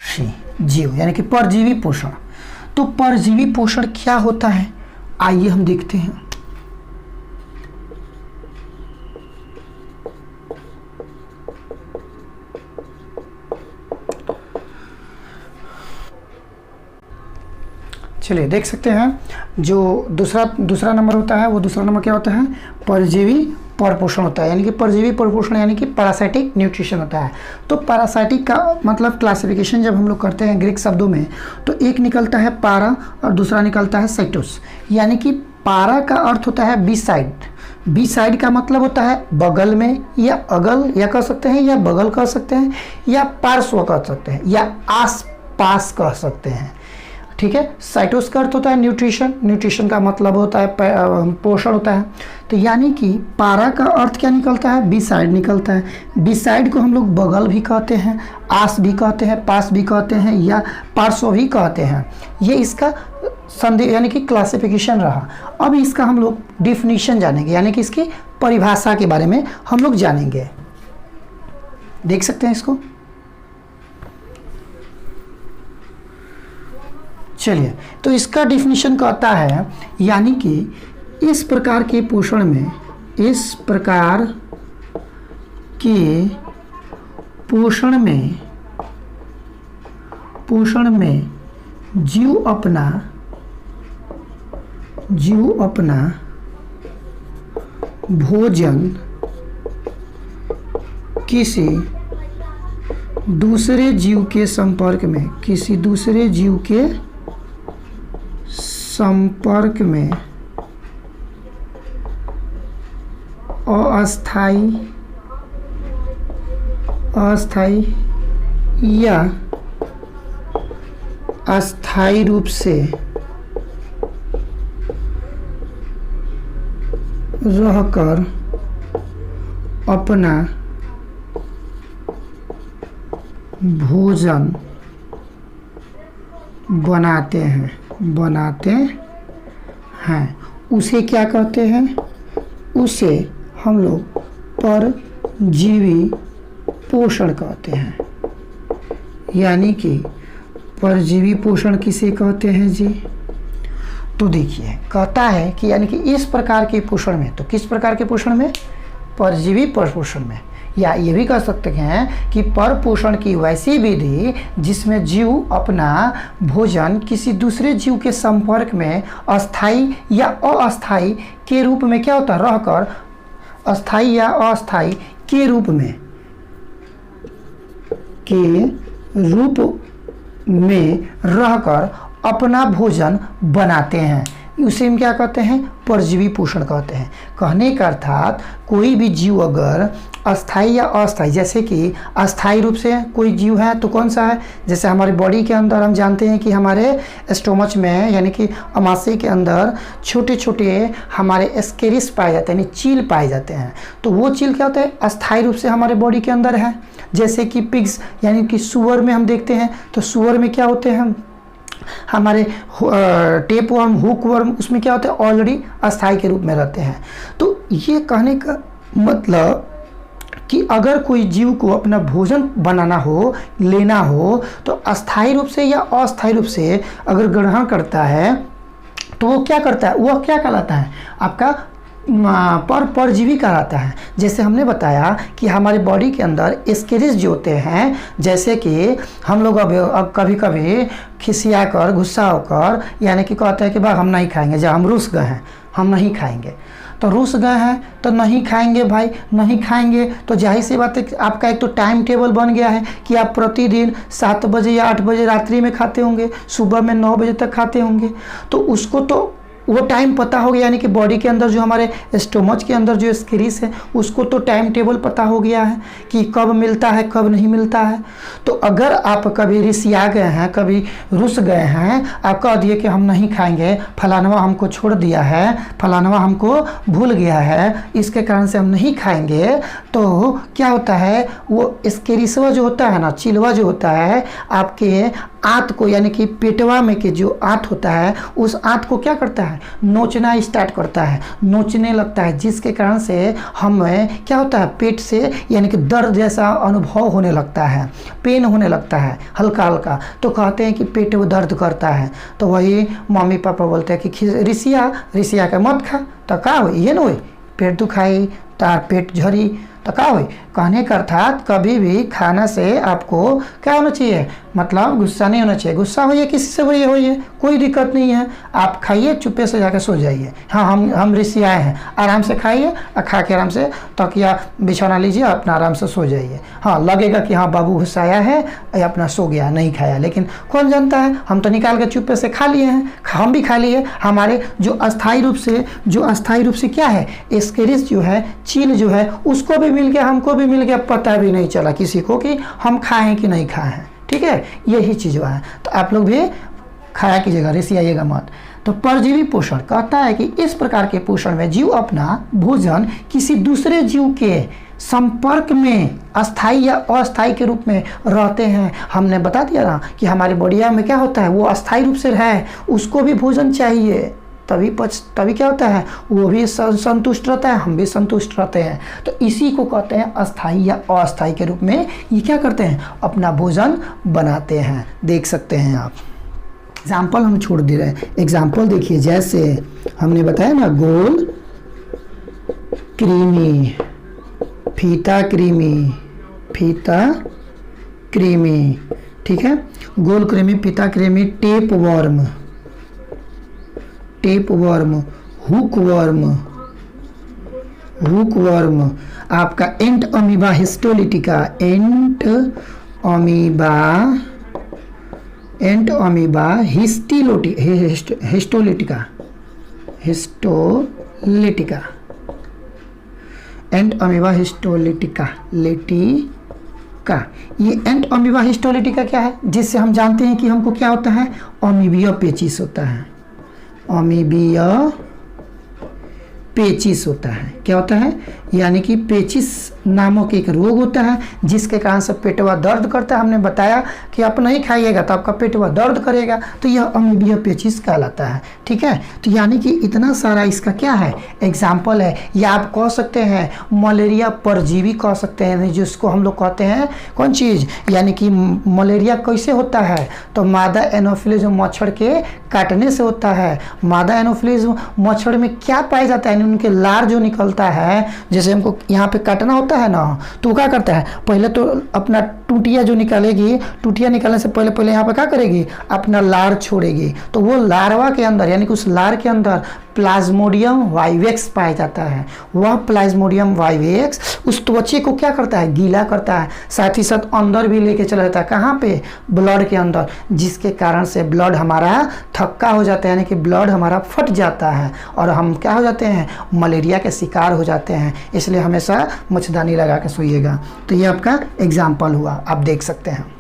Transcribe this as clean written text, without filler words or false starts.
सी जीव यानी कि परजीवी पोषण। तो परजीवी पोषण क्या होता है, आइए हम देखते हैं। चलिए देख सकते हैं, जो दूसरा नंबर होता है, वो दूसरा नंबर क्या होता है, परजीवी परपोषण होता है, यानी कि परजीवी परपोषण यानी कि पैरासाइटिक न्यूट्रिशन होता है। तो पैरासाइटिक का मतलब क्लासिफिकेशन जब हम लोग करते हैं ग्रीक शब्दों में, तो एक निकलता है पारा और दूसरा निकलता है साइटोस। यानी कि पारा का अर्थ होता है बी साइड, बी साइड का मतलब होता है बगल में या अगल या कह सकते हैं, या बगल कह सकते हैं, या पार्श्व कह सकते हैं, या आस पास कह सकते हैं। ठीक है। साइटोस का अर्थ होता है न्यूट्रिशन, न्यूट्रिशन का मतलब होता है पोषण होता है। तो यानी कि पारा का अर्थ क्या निकलता है, बी साइड निकलता है। बी साइड को हम लोग बगल भी कहते हैं, आस भी कहते हैं, पास भी कहते हैं, या पार्श्व भी कहते हैं। ये इसका संदेह यानी कि क्लासिफिकेशन रहा। अब इसका हम लोग डिफिनीशन जानेंगे, यानी कि इसकी परिभाषा के बारे में हम लोग जानेंगे। देख सकते हैं इसको। चलिए, तो इसका डिफिनीशन कहता है, यानी कि इस प्रकार के पोषण में, इस प्रकार के पोषण में जीव अपना भोजन किसी दूसरे जीव के संपर्क में, किसी दूसरे जीव के संपर्क में अस्थाई या अस्थाई रूप से रहकर अपना भोजन बनाते हैं, उसे क्या कहते हैं, उसे हम लोग परजीवी पोषण कहते हैं। यानी कि परजीवी पोषण किसे कहते हैं जी? तो देखिए, कहता है कि यानी कि इस प्रकार के पोषण में, तो किस प्रकार के पोषण में, परजीवी परपोषण में, या ये भी कह सकते हैं कि परपोषण की वैसी विधि जिसमें जीव अपना भोजन किसी दूसरे जीव के संपर्क में अस्थाई या अस्थाई के रूप में क्या होता है, रहकर, अस्थाई या अस्थाई के रूप में रहकर अपना भोजन बनाते हैं, उसे हम क्या कहते हैं, परजीवी पोषण कहते हैं। कहने का अर्थात कोई भी जीव अगर अस्थाई या अस्थाई, जैसे कि अस्थाई रूप से कोई जीव है तो कौन सा है, जैसे हमारी बॉडी के अंदर हम जानते हैं कि हमारे स्टोमच में यानी कि अमाशय के अंदर छोटे छोटे हमारे स्केरिस पाए जाते हैं, यानी चील पाए जाते हैं। तो वो चील क्या होता है, अस्थाई रूप से हमारे बॉडी के अंदर है। जैसे कि पिग्स यानी कि सुअर में हम देखते हैं, तो सुअर में क्या होते हैं, हमारे टेप वर्म, हुक वर्म, उसमें क्या होता है, ऑलरेडी अस्थाई के रूप में रहते हैं। तो ये कहने का मतलब कि अगर कोई जीव को अपना भोजन बनाना हो, लेना हो, तो अस्थाई रूप से या अस्थाई रूप से अगर ग्रहण करता है तो वो क्या करता है, वह क्या कहलाता है, आपका परजीवी कहलाता है। जैसे हमने बताया कि हमारे बॉडी के अंदर स्केरिस जो होते हैं, जैसे कि हम लोग अब कभी कभी खिसिया कर, गुस्सा होकर यानी कि कहते हैं कि भाई हम नहीं खाएंगे, जब हम रुस गए हैं हम नहीं खाएंगे, तो रुस गए हैं तो नहीं खाएंगे भाई, नहीं खाएंगे तो जाहिर सी बात है आपका एक तो टाइम टेबल बन गया है कि आप प्रतिदिन 7 बजे या 8 बजे रात्रि में खाते होंगे, सुबह में 9 बजे तक खाते होंगे। तो उसको तो वो टाइम पता हो गया, यानी कि बॉडी के अंदर जो हमारे स्टोमच के अंदर जो स्क्रीस है उसको तो टाइम टेबल पता हो गया है कि कब मिलता है कब नहीं मिलता है। तो अगर आप कभी रिसिया गए हैं, कभी रुस गए हैं, आप कह दिए कि हम नहीं खाएंगे, फलानवा हमको छोड़ दिया है, फलानवा हमको भूल गया है, इसके कारण से हम नहीं खाएंगे, तो क्या होता है, वो स्केरिसवा जो होता है ना, चिलवा जो होता है आपके आंत को, यानी कि पेटवा में के जो आंत होता है उस आंत को क्या करता है, नोचना स्टार्ट करता है, नोचने लगता है, जिसके कारण से हमें क्या होता है, पेट से यानी कि दर्द जैसा अनुभव होने लगता है, पेन होने लगता है हल्का हल्का। तो कहते हैं कि पेट वो दर्द करता है। तो वही मम्मी पापा बोलते हैं कि रिसिया के मत खा, तो का हो ये ना हो पेट दुखाई, तार पेट झरी, तो क्या हो। कहने का अर्थात कभी भी खाना से आपको क्या होना चाहिए, मतलब गुस्सा नहीं होना चाहिए। गुस्सा होइए किसी से होइए कोई दिक्कत नहीं है, आप खाइए चुप्पे से जाके सो जाइए। हाँ हम ऋषि आए हैं, आराम से खाइए और खा के आराम से तकिया बिछौना लीजिए, अपना आराम से सो जाइए। हाँ लगेगा कि हाँ बाबू गुस्साया है या अपना सो गया नहीं खाया, लेकिन कौन जानता है, हम तो निकाल के चुप्पे से खा लिए हैं, हम भी खा लिए। हमारे जो अस्थायी रूप से क्या है, एस्केरिस जो है, चील जो है, उसको भी मिल गया, हमको भी मिल गया, पता भी नहीं चला किसी को कि हम खाएं कि नहीं खाए हैं। ठीक है, यही चीज़ हुआ है। तो आप लोग भी खाया कीजिएगा, रिसियाइएगा मत। तो परजीवी पोषण कहता है कि इस प्रकार के पोषण में जीव अपना भोजन किसी दूसरे जीव के संपर्क में अस्थायी या अस्थायी के रूप में रहते हैं। हमने बता दिया ना कि हमारे बॉडिया में क्या होता है, वो अस्थायी रूप से है, उसको भी भोजन चाहिए, तभी क्या होता है, वो भी संतुष्ट रहता है, हम भी संतुष्ट रहते हैं। तो इसी को कहते हैं अस्थायी या अस्थायी के रूप में ये क्या करते हैं, अपना भोजन बनाते हैं। देख सकते हैं आप, एग्जाम्पल हम छोड़ दे रहे हैं। एग्जाम्पल देखिए, जैसे हमने बताया ना, गोल कृमि, फीता कृमि, ठीक है, गोल कृमि, फीता कृमि, टेप वर्म, हुक वर्म, आपका एंट अमीबा हिस्टोलिटिका, हिस्टोलिटिका, एंट अमीबा हिस्टोलिटिका, ये एंट अमीबा हिस्टोलिटिका क्या है, जिससे हम जानते हैं कि हमको क्या होता है, अमीबिया पेचिस होता है, अमीबिया पेचिस होता है। क्या होता है, यानी कि पेचिस नामक एक रोग होता है जिसके कारण से पेटवा दर्द करता है। हमने बताया कि आप नहीं खाइएगा तो आपका पेटवा दर्द करेगा, तो यह अमीबिया पेचिस कहलाता है। ठीक है, तो यानी कि इतना सारा इसका क्या है, एग्जाम्पल है। या आप कह सकते हैं मलेरिया परजीवी कह सकते हैं, जिसको हम लोग कहते हैं कौन चीज़, यानी कि मलेरिया कैसे होता है, तो मादा एनोफिलीज मच्छर के काटने से होता है। मादा एनोफिलीज मच्छर में क्या पाया जाता है, उनके लार जो निकलता है, जैसे हमको यहाँ पे काटना होता है ना, तो क्या करता है, पहले तो अपना टूटिया जो निकालेगी, टूटिया निकालने से पहले यहाँ पे क्या करेगी, अपना लार छोड़ेगी। तो वो लार्वा के अंदर, यानी कि उस लार के अंदर प्लाज्मोडियम वाइवेक्स पाया जाता है। वह प्लाज्मोडियम वाइवेक्स उस त्वचा को क्या करता है, गीला करता है, साथ ही साथ अंदर भी लेके चला जाता है, कहाँ पे, ब्लड के अंदर, जिसके कारण से ब्लड हमारा थक्का हो जाता है, यानी कि ब्लड हमारा फट जाता है और हम क्या हो जाते हैं, मलेरिया के शिकार हो जाते हैं। इसलिए हमेशा मच्छरदानी लगा के सोइएगा। तो ये आपका एग्जाम्पल हुआ, आप देख सकते हैं।